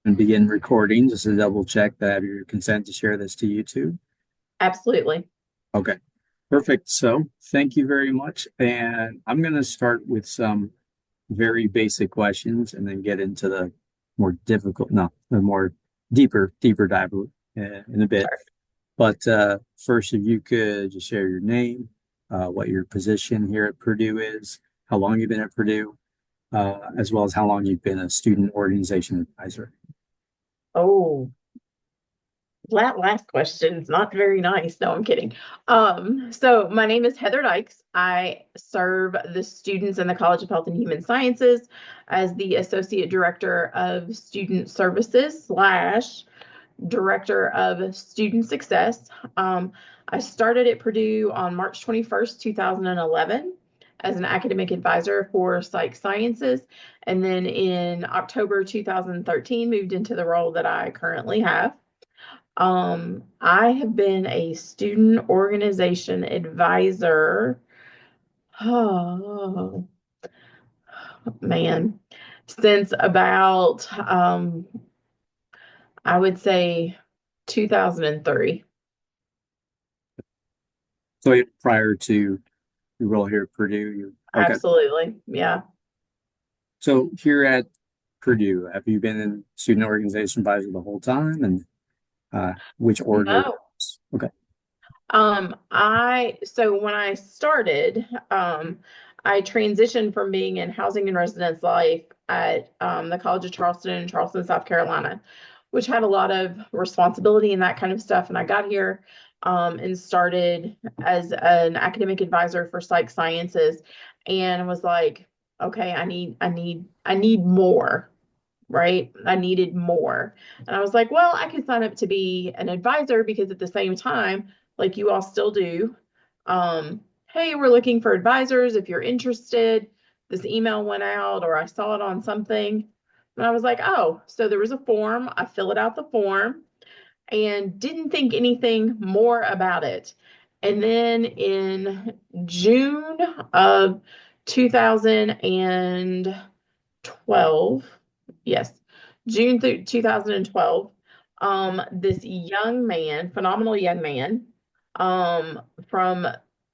And begin recording just to double check that I have your consent to share this to YouTube. Absolutely. Okay, perfect. So thank you very much. And I'm going to start with some very basic questions and then get into the more difficult, no, the more deeper dive in a bit. Sure. But first, if you could just share your name, what your position here at Purdue is, how long you've been at Purdue, as well as how long you've been a student organization advisor. Oh, that last question is not very nice. No, I'm kidding. So my name is Heather Dykes. I serve the students in the College of Health and Human Sciences as the Associate Director of Student Services slash Director of Student Success. Um, I started at Purdue on March 21st, 2011 as an academic advisor for psych sciences. And then in October 2013, moved into the role that I currently have. I have been a student organization advisor. Oh, man, since about, I would say 2003. So prior to your role here at Purdue, you okay. Absolutely. Yeah. So here at Purdue, have you been in student organization advisor the whole time, and which order? No. Okay. So when I started, I transitioned from being in housing and residence life at the College of Charleston in Charleston, South Carolina, which had a lot of responsibility and that kind of stuff. And I got here and started as an academic advisor for psych sciences, and was like, okay, I need more, right? I needed more. And I was like, well, I could sign up to be an advisor because at the same time, like you all still do, hey, we're looking for advisors if you're interested. This email went out or I saw it on something. And I was like, oh, so there was a form. I fill it out the form and didn't think anything more about it. And then in June of 2012, yes, June through 2012, this young man, phenomenal young man, um, from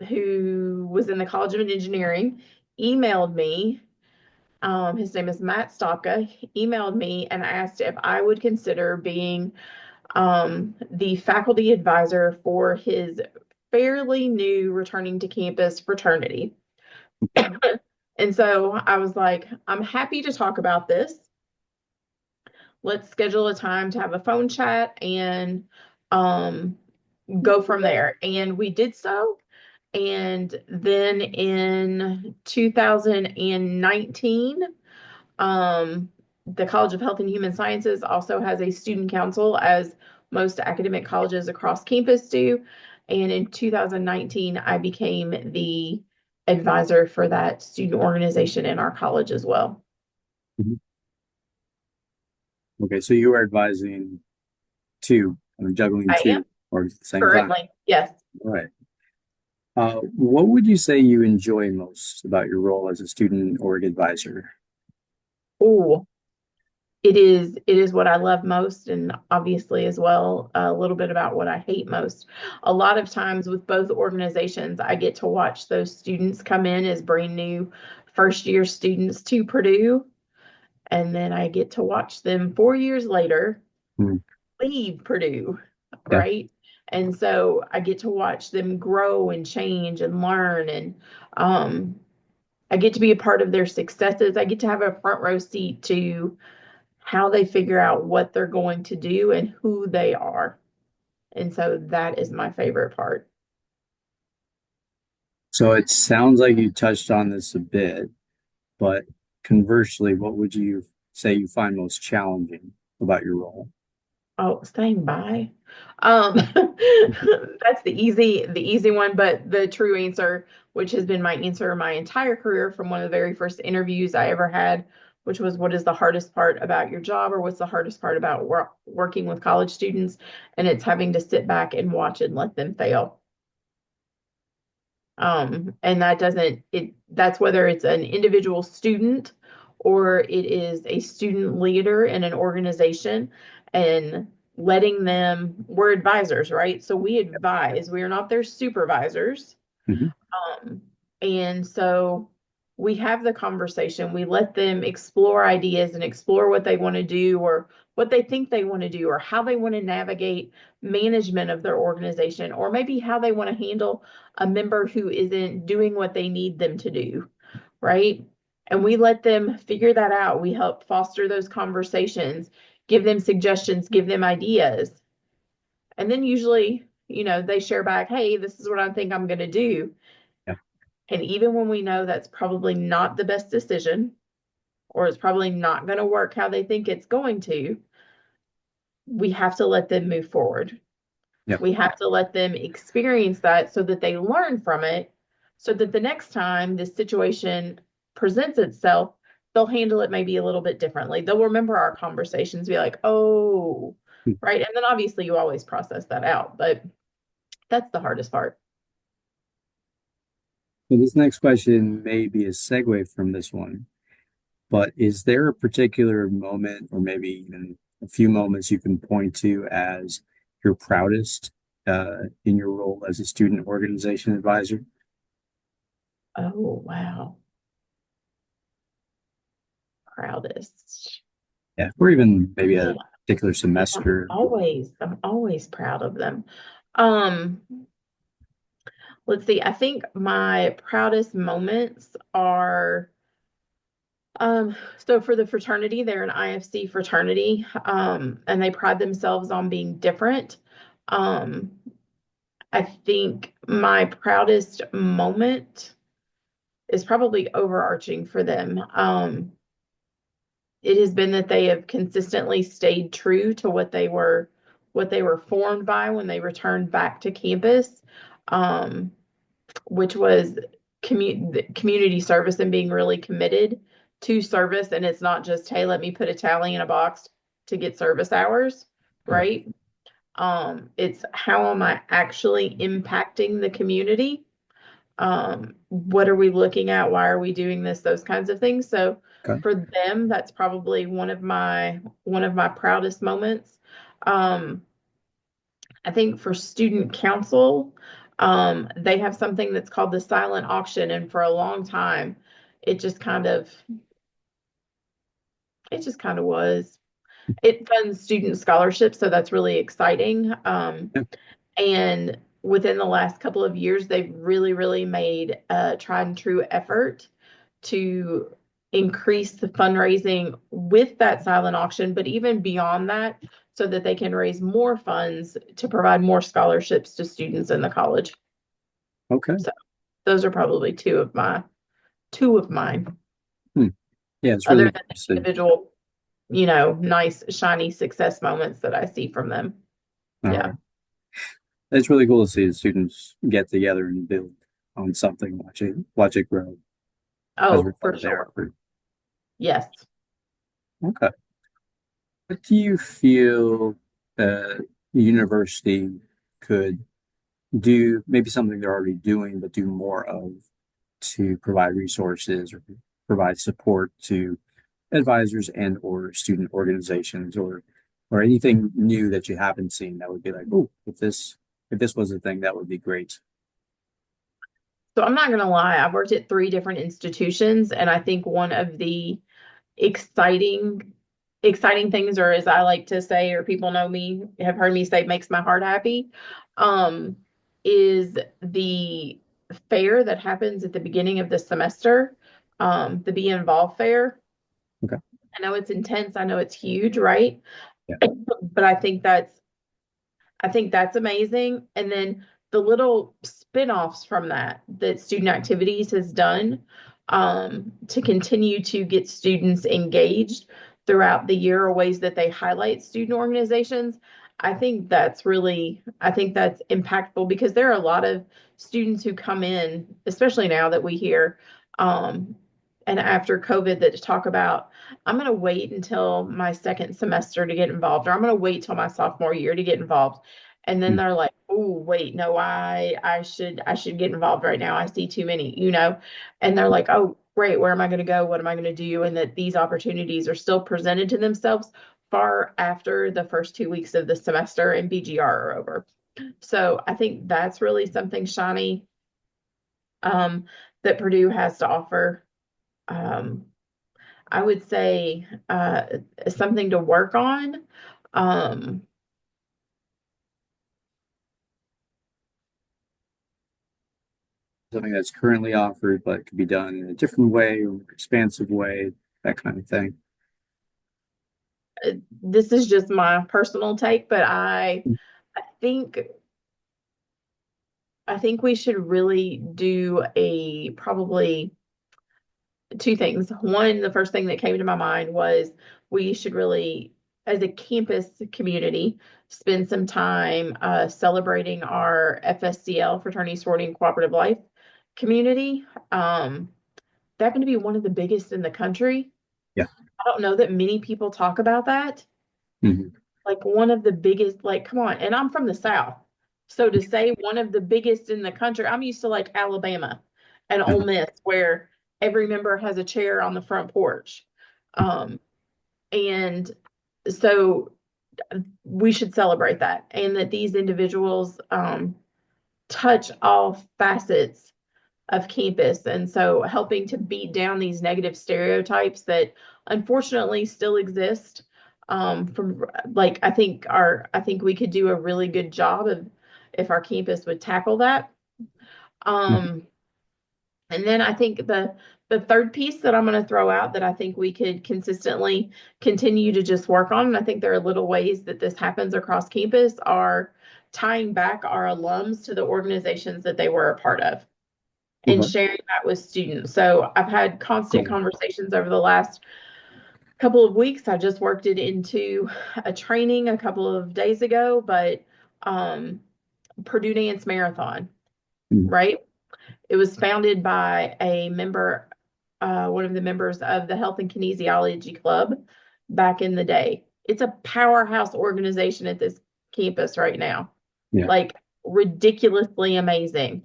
who was in the College of Engineering, emailed me. His name is Matt Stopka. He emailed me and asked if I would consider being the faculty advisor for his fairly new returning to campus fraternity. And so I was like, I'm happy to talk about this. Let's schedule a time to have a phone chat and um, go from there. And we did so. And then in 2019, the College of Health and Human Sciences also has a student council, as most academic colleges across campus do. And in 2019, I became the advisor for that student organization in our college as well. Mhm. Okay, so you are advising two, juggling I am two orgs at the same time. currently, yes. All right. What would you say you enjoy most about your role as a student org advisor? Oh, it is what I love most, and obviously as well a little bit about what I hate most. A lot of times with both organizations, I get to watch those students come in as brand new first year students to Purdue, and then I get to watch them 4 years later Hmm. leave Purdue, Yeah. right? And so I get to watch them grow and change and learn, and um, I get to be a part of their successes. I get to have a front row seat to how they figure out what they're going to do and who they are. And so that is my favorite part. So it sounds like you touched on this a bit, but conversely, what would you say you find most challenging about your role? Oh, staying by. That's the easy one, but the true answer, which has been my answer my entire career from one of the very first interviews I ever had, which was what is the hardest part about your job, or what's the hardest part about working with college students? And it's having to sit back and watch and let them fail. And that doesn't it that's whether it's an individual student or it is a student leader in an organization, and letting them, we're advisors, right? So we advise, we are not their supervisors. Hmm. Um, and so we have the conversation. We let them explore ideas and explore what they want to do, or what they think they want to do, or how they want to navigate management of their organization, or maybe how they want to handle a member who isn't doing what they need them to do, right? And we let them figure that out. We help foster those conversations, give them suggestions, give them ideas. And then usually, they share back, hey, this is what I think I'm going to do. Yeah. And even when we know that's probably not the best decision, or it's probably not going to work how they think it's going to, we have to let them move forward. Yeah. We have to let them experience that so that they learn from it, so that the next time this situation presents itself, they'll handle it maybe a little bit differently. They'll remember our conversations, be like, oh, Hmm. right. And then obviously you always process that out, but that's the hardest part. So this next question may be a segue from this one, but is there a particular moment or maybe even a few moments you can point to as your proudest in your role as a student organization advisor? Oh, wow. Proudest. Yeah, or even maybe Yeah, a particular yeah, I'm semester. always, I'm always proud of them. Um, let's see. I think my proudest moments are, so for the fraternity, they're an IFC fraternity, and they pride themselves on being different. Um, I think my proudest moment is probably overarching for them. It has been that they have consistently stayed true to what they were formed by when they returned back to campus, um, which was community service and being really committed to service. And it's not just, hey, let me put a tally in a box to get service hours, Right. right? It's how am I actually impacting the community? What are we looking at? Why are we doing this? Those kinds of things. So Okay. for them, that's probably one of my proudest moments. Um, I think for student council, they have something that's called the silent auction, and for a long time, it just kind of it just kind of was. It funds student scholarships, so that's really exciting. Yeah. And within the last couple of years, they've really, really made a tried and true effort to increase the fundraising with that silent auction, but even beyond that, so that they can raise more funds to provide more scholarships to students in the college. Okay. So those are probably two of mine, Hmm. Yeah, it's other really than good to the see. individual, nice, shiny success moments that I see from them. All Yeah. right. It's really cool to see the students get together and build on something, watch it grow as a Oh, result for of their sure. effort. Yes. Okay. What do you feel the university could do, maybe something they're already doing, but do more of to provide resources or provide support to advisors and or student organizations or anything new that you haven't seen that would be like, oh, if this was a thing, that would be great. So I'm not gonna lie, I've worked at three different institutions, and I think one of the exciting, exciting things, or as I like to say, or people know me, have heard me say, makes my heart happy, um, is the fair that happens at the beginning of the semester, the Be Involved fair. Okay. I know it's intense, I know it's huge, right? Yeah. But I think that's amazing. And then the little spin-offs from that student activities has done, to continue to get students engaged throughout the year, or ways that they highlight student organizations. I think that's impactful, because there are a lot of students who come in, especially now that we hear, um, and after COVID, that talk about, I'm going to wait until my second semester to get involved, or I'm going to wait till my sophomore year to get involved. And then Hmm. they're like, oh, wait, no, I should get involved right now. I see too many. And they're like, oh, great, where am I going to go? What am I going to do? And that these opportunities are still presented to themselves far after the first 2 weeks of the semester and BGR are over. So I think that's really something shiny um, that Purdue has to offer. Um, I would say something to work on. Um, Something that's currently offered, but could be done in a different way or expansive way, that kind of thing. this is just my personal take, but I think I think we should really do a probably two things. One, the first thing that came to my mind was we should really, as a campus community, spend some time celebrating our FSCL, fraternity, sorority, and cooperative life community. That's going to be one of the biggest in the country. Yeah. I don't know that many people talk about that. Hmm. Like one of the biggest, like, come on. And I'm from the South. So to say one of the biggest in the country, I'm used to like Alabama and Ole Miss, where every member has a chair on the front porch. Um, and so we should celebrate that and that these individuals touch all facets of campus. And so helping to beat down these negative stereotypes that unfortunately still exist. From like I think we could do a really good job of if our campus would tackle that. Um, and then I think the third piece that I'm going to throw out that I think we could consistently continue to just work on, and I think there are little ways that this happens across campus, are tying back our alums to the organizations that they were a part of and Okay. sharing that with students. So I've had constant Cool. conversations over the last couple of weeks. I just worked it into a training a couple of days ago, but um, Purdue Dance Marathon, Mm. right? It was founded by a member, one of the members of the Health and Kinesiology Club back in the day. It's a powerhouse organization at this campus right now, Yeah. like ridiculously amazing.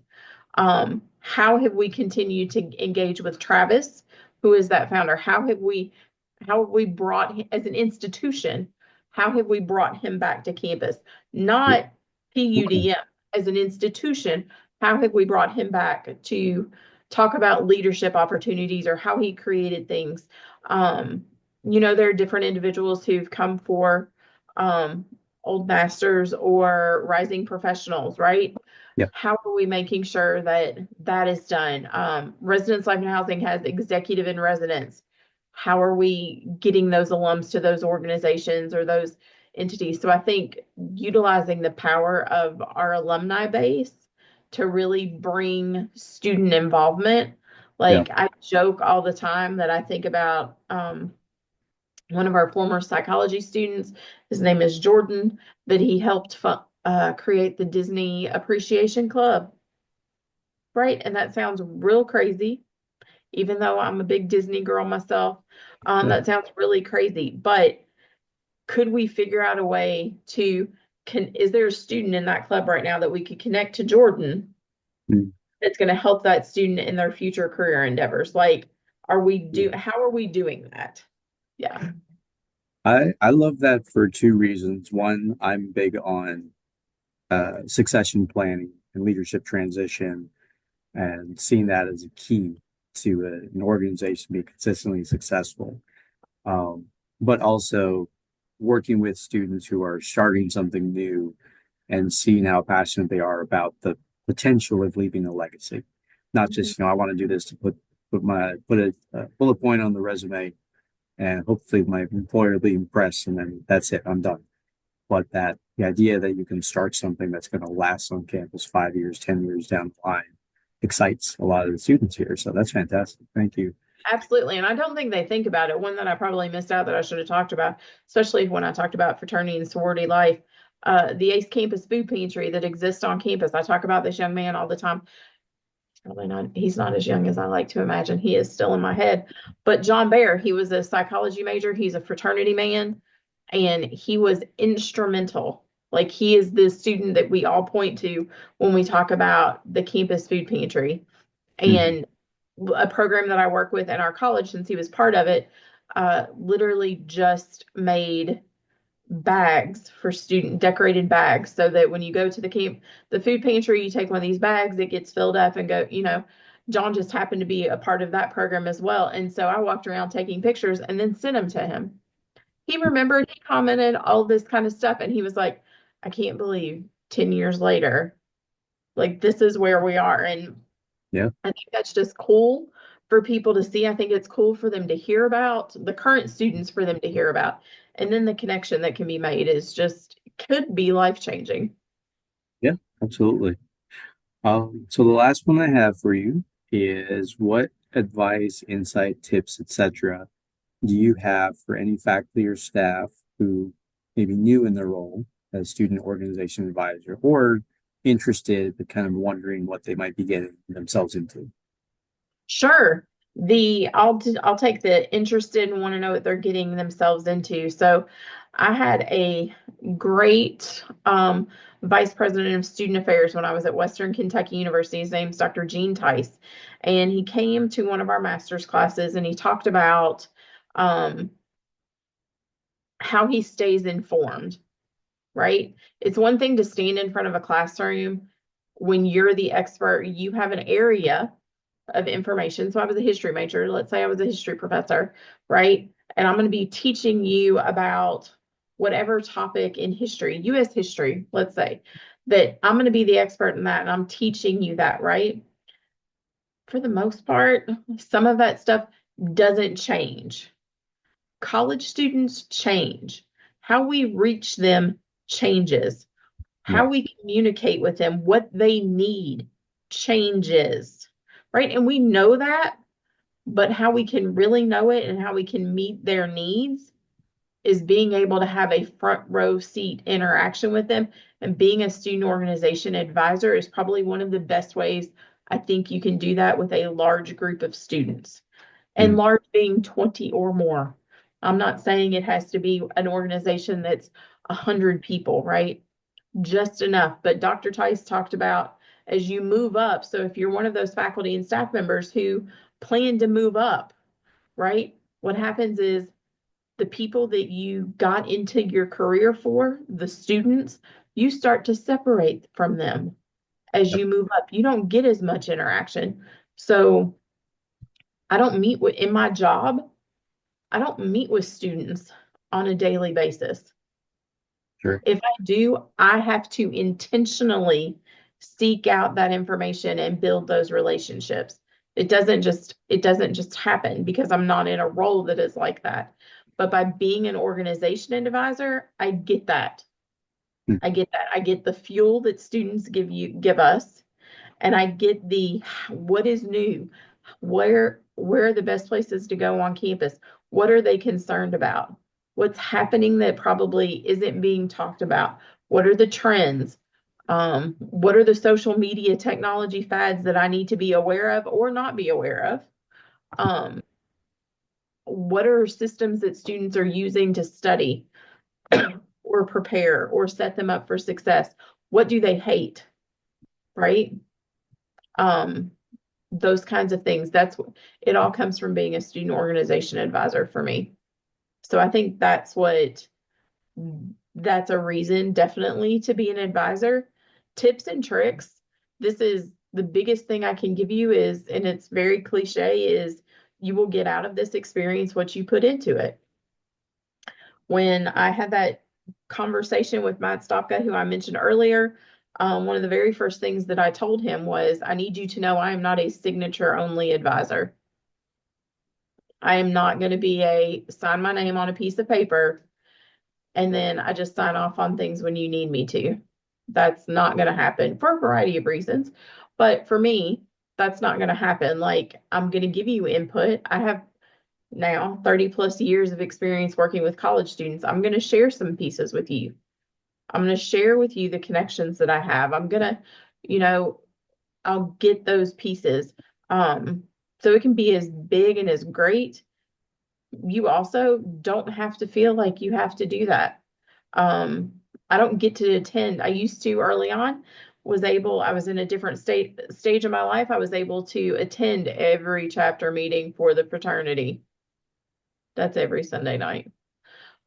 How have we continued to engage with Travis, who is that founder? How have we brought him as an institution? How have we brought him back to campus? Yeah. Not Okay. PUDM as an institution. How have we brought him back to talk about leadership opportunities or how he created things? Um, there are different individuals who've come for um, old masters or rising professionals, right? Yeah. How are we making sure that that is done? Residence Life and Housing has executive in residence. How are we getting those alums to those organizations or those entities? So I think utilizing the power of our alumni base to really bring student involvement. Yeah. Like I joke all the time that I think about one of our former psychology students. His name is Jordan, that he helped create the Disney Appreciation Club, right? And that sounds real crazy, even though I'm a big Disney girl myself. Yeah. That sounds really crazy, but could we figure out a way to is there a student in that club right now that we could connect to Jordan Mm. that's going to help that student in their future career endeavors? Like, Yeah. how are we doing that? Yeah. I love that for two reasons. One, I'm big on succession planning and leadership transition, and seeing that as a key to an organization be consistently successful. Um, but also working with students who are starting something new and seeing how passionate they are about the potential of leaving a legacy. Not Mhm. just, I want to do this to put a bullet point on the resume and hopefully my employer will be impressed and then that's it, I'm done. But that the idea that you can start something that's going to last on campus 5 years, 10 years down the line excites a lot of the students here. So that's fantastic. Thank you. Absolutely. And I don't think they think about it. One that I probably missed out that I should have talked about, especially when I talked about fraternity and sorority life, the ACE Campus Food Pantry that exists on campus. I talk about this young man all the time. Probably not, he's not as young as I like to imagine. He is still in my head. But John Bear, he was a psychology major. He's a fraternity man, and he was instrumental. Like he is the student that we all point to when we talk about the campus food pantry. Mhm. And a program that I work with in our college, since he was part of it, literally just made bags for student decorated bags so that when you go to the food pantry, you take one of these bags, it gets filled up and go, John just happened to be a part of that program as well. And so I walked around taking pictures and then sent them to him. He remembered, he commented all this kind of stuff, and he was like, I can't believe 10 years later, like this is where we are. And Yeah. I think that's just cool for people to see. I think it's cool for them to hear about, the current students for them to hear about. And then the connection that can be made is just could be life changing. Yeah, absolutely. So the last one I have for you is what advice, insight, tips, etc. do you have for any faculty or staff who may be new in their role as student organization advisor or interested but kind of wondering what they might be getting themselves into? Sure. I'll take the interested and want to know what they're getting themselves into. So I had a great vice president of student affairs when I was at Western Kentucky University. His name's Dr. Gene Tice. And he came to one of our master's classes and he talked about um, how he stays informed, right? It's one thing to stand in front of a classroom when you're the expert, you have an area of information. So I was a history major. Let's say I was a history professor, right? And I'm going to be teaching you about whatever topic in history, US history, let's say, that I'm going to be the expert in that and I'm teaching you that, right? For the most part, some of that stuff doesn't change. College students change. How we reach them changes. Yeah. How we communicate with them, what they need changes, right? And we know that, but how we can really know it and how we can meet their needs is being able to have a front row seat interaction with them. And being a student organization advisor is probably one of the best ways I think you can do that with a large group of students, and Mm, large being 20 or more. I'm not saying it has to be an organization that's 100 people, right? Just enough. But Dr. Tice talked about as you move up. So if you're one of those faculty and staff members who plan to move up, right? What happens is the people that you got into your career for, the students, you start to separate from them as yep, you move up. You don't get as much interaction. So I don't meet with, in my job, I don't meet with students on a daily basis. sure. If I do, I have to intentionally seek out that information and build those relationships. It doesn't just happen because I'm not in a role that is like that. But by being an organization advisor, I get that. Mm, I get that. I get the fuel that students give us, and I get the what is new, where are the best places to go on campus? What are they concerned about? What's happening that probably isn't being talked about? What are the trends? What are the social media technology fads that I need to be aware of or not be aware of? Um, what are systems that students are using to study or prepare or set them up for success? What do they hate, right? Um, those kinds of things. It all comes from being a student organization advisor for me. So I think that's a reason definitely to be an advisor. Tips and tricks. This is the biggest thing I can give you is, and it's very cliche, is you will get out of this experience what you put into it. When I had that conversation with Matt Stopka, who I mentioned earlier, one of the very first things that I told him was, I need you to know I am not a signature only advisor. I am not going to be a sign my name on a piece of paper and then I just sign off on things when you need me to. That's not going to happen for a variety of reasons. But for me, that's not going to happen. Like, I'm going to give you input. I have now 30 plus years of experience working with college students. I'm going to share some pieces with you. I'm going to share with you the connections that I have. I'm going to, you know, I'll get those pieces. Um, so it can be as big and as great. You also don't have to feel like you have to do that. Um, I don't get to attend. I used to early on, I was in a different stage of my life. I was able to attend every chapter meeting for the fraternity. That's every Sunday night.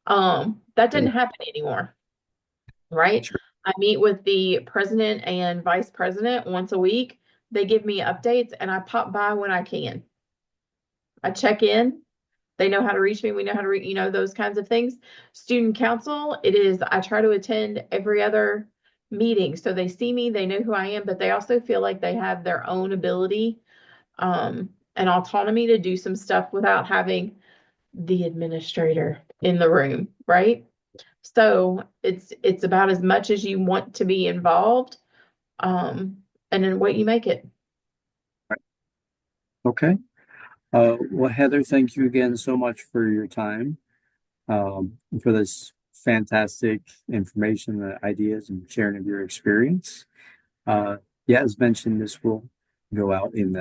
That didn't Sure. happen anymore, right? Sure. I meet with the president and vice president once a week. They give me updates and I pop by when I can. I check in. They know how to reach me. We know how to reach, those kinds of things. Student council, I try to attend every other meeting. So they see me, they know who I am, but they also feel like they have their own ability, and autonomy to do some stuff without having the administrator in the room, right? So it's about as much as you want to be involved, um, and then what you make it. Okay. Well, Heather, thank you again so much for your time, for this fantastic information, ideas, and sharing of your experience. Uh, yeah, as mentioned, this will go out in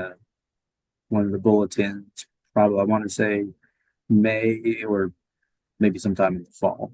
one of the bulletins, probably, I want to say May or maybe sometime in the fall.